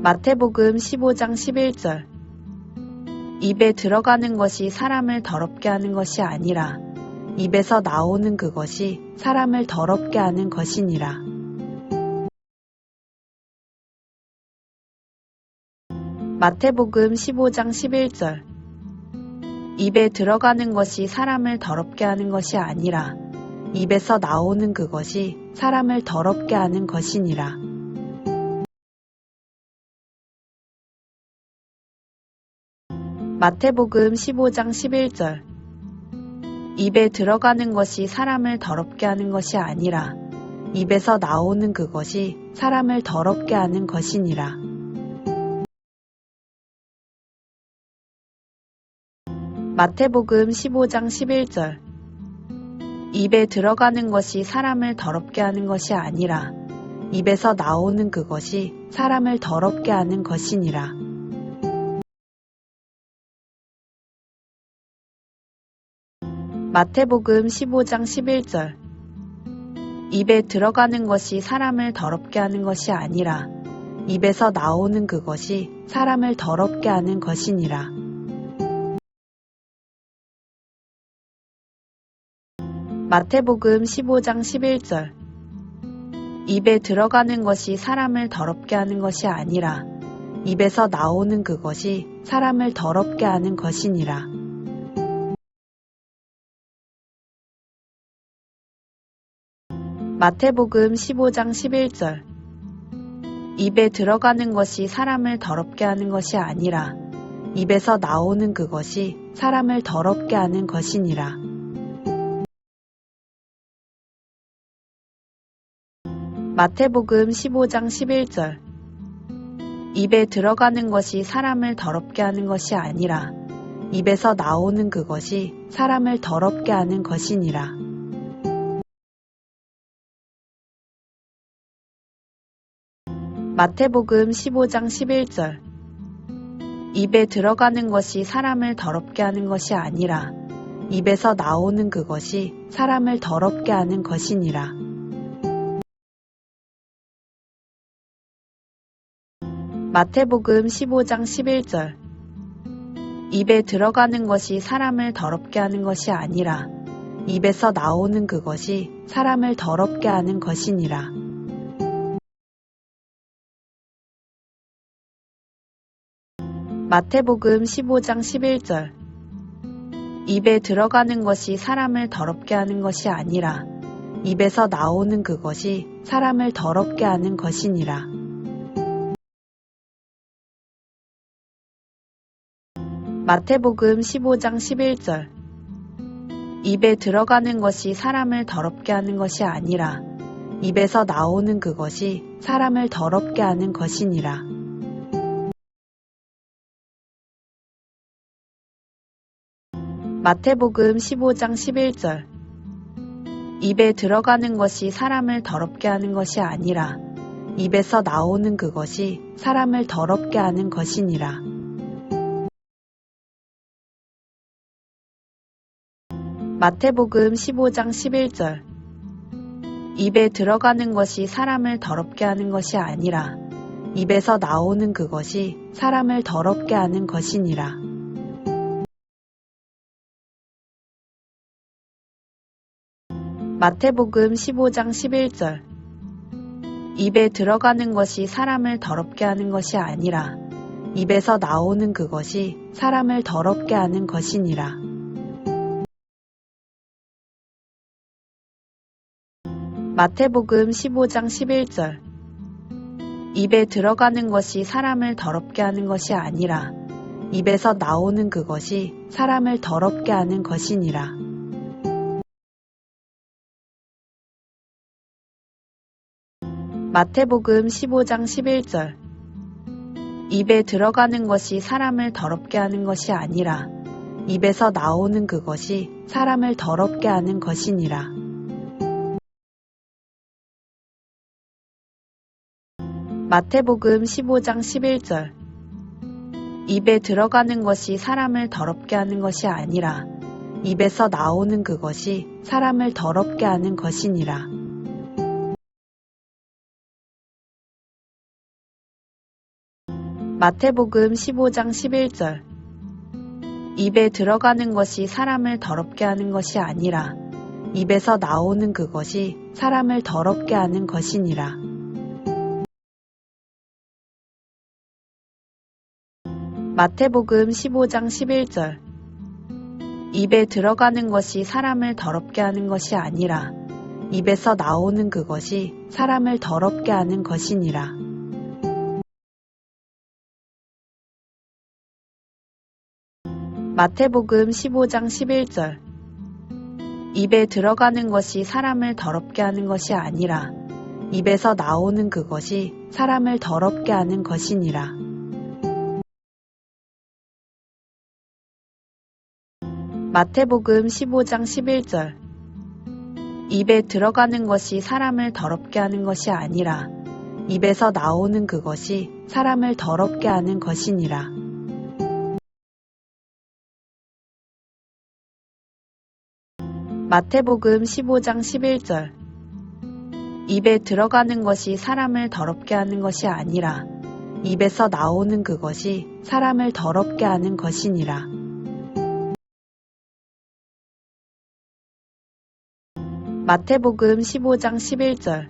마태복음 15장 11절. 입에 들어가는 것이 사람을 더럽게 하는 것이 아니라 입에서 나오는 그것이 사람을 더럽게 하는 것이니라. 마태복음 15장 11절. 입에 들어가는 것이 사람을 더럽게 하는 것이 아니라 입에서 나오는 그것이 사람을 더럽게 하는 것이니라. 마태복음 15장 11절. 입에 들어가는 것이 사람을 더럽게 하는 것이 아니라 입에서 나오는 그것이 사람을 더럽게 하는 것이니라. 마태복음 15장 11절. 입에 들어가는 것이 사람을 더럽게 하는 것이 아니라 입에서 나오는 그것이 사람을 더럽게 하는 것이니라. 마태복음 15장 11절. 입에 들어가는 것이 사람을 더럽게 하는 것이 아니라 입에서 나오는 그것이 사람을 더럽게 하는 것이니라. 마태복음 15장 11절. 입에 들어가는 것이 사람을 더럽게 하는 것이 아니라 입에서 나오는 그것이 사람을 더럽게 하는 것이니라. 마태복음 15장 11절. 입에 들어가는 것이 사람을 더럽게 하는 것이 아니라 입에서 나오는 그것이 사람을 더럽게 하는 것이니라. 마태복음 15장 11절. 입에 들어가는 것이 사람을 더럽게 하는 것이 아니라 입에서 나오는 그것이 사람을 더럽게 하는 것이니라. 마태복음 15장 11절. 입에 들어가는 것이 사람을 더럽게 하는 것이 아니라 입에서 나오는 그것이 사람을 더럽게 하는 것이니라. 마태복음 15장 11절. 입에 들어가는 것이 사람을 더럽게 하는 것이 아니라 입에서 나오는 그것이 사람을 더럽게 하는 것이니라. 마태복음 15장 11절. 입에 들어가는 것이 사람을 더럽게 하는 것이 아니라 입에서 나오는 그것이 사람을 더럽게 하는 것이니라. 마태복음 15장 11절. 입에 들어가는 것이 사람을 더럽게 하는 것이 아니라 입에서 나오는 그것이 사람을 더럽게 하는 것이니라. 마태복음 15장 11절. 입에 들어가는 것이 사람을 더럽게 하는 것이 아니라 입에서 나오는 그것이 사람을 더럽게 하는 것이니라. 마태복음 15장 11절. 입에 들어가는 것이 사람을 더럽게 하는 것이 아니라 입에서 나오는 그것이 사람을 더럽게 하는 것이니라. 마태복음 15장 11절. 입에 들어가는 것이 사람을 더럽게 하는 것이 아니라 입에서 나오는 그것이 사람을 더럽게 하는 것이니라. 마태복음 15장 11절. 입에 들어가는 것이 사람을 더럽게 하는 것이 아니라 입에서 나오는 그것이 사람을 더럽게 하는 것이니라. 마태복음 15장 11절. 입에 들어가는 것이 사람을 더럽게 하는 것이 아니라 입에서 나오는 그것이 사람을 더럽게 하는 것이니라. 마태복음 15장 11절. 입에 들어가는 것이 사람을 더럽게 하는 것이 아니라 입에서 나오는 그것이 사람을 더럽게 하는 것이니라. 마태복음 15장 11절 입에 들어가는 것이 사람을 더럽게 하는 것이 아니라 입에서 나오는 그것이 사람을 더럽게 하는 것이니라. 마태복음 15장 11절 입에 들어가는 것이 사람을 더럽게 하는 것이 아니라 입에서 나오는 그것이 사람을 더럽게 하는 것이니라. 마태복음 15장 11절 입에 들어가는 것이 사람을 더럽게 하는 것이 아니라 입에서 나오는 그것이 사람을 더럽게 하는 것이니라. 마태복음 15장 11절 입에 들어가는 것이 사람을 더럽게 하는 것이 아니라 입에서 나오는 그것이 사람을 더럽게 하는 것이니라. 마태복음 15장 11절 입에 들어가는 것이 사람을 더럽게 하는 것이 아니라 입에서 나오는 그것이 사람을 더럽게 하는 것이니라. 마태복음 15장 11절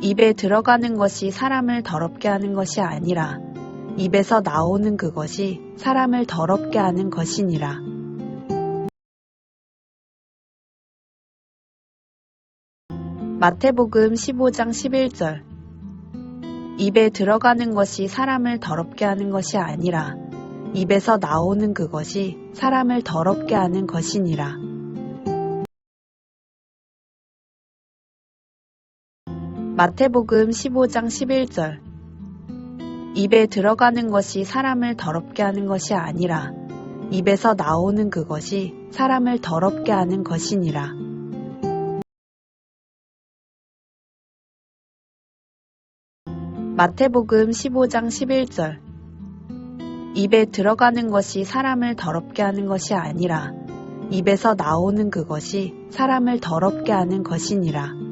입에 들어가는 것이 사람을 더럽게 하는 것이 아니라 입에서 나오는 그것이 사람을 더럽게 하는 것이니라. 마태복음 15장 11절 입에 들어가는 것이 사람을 더럽게 하는 것이 아니라 입에서 나오는 그것이 사람을 더럽게 하는 것이니라. 마태복음 15장 11절 입에 들어가는 것이 사람을 더럽게 하는 것이 아니라 입에서 나오는 그것이 사람을 더럽게 하는 것이니라. 마태복음 15장 11절 입에 들어가는 것이 사람을 더럽게 하는 것이 아니라 입에서 나오는 그것이 사람을 더럽게 하는 것이니라.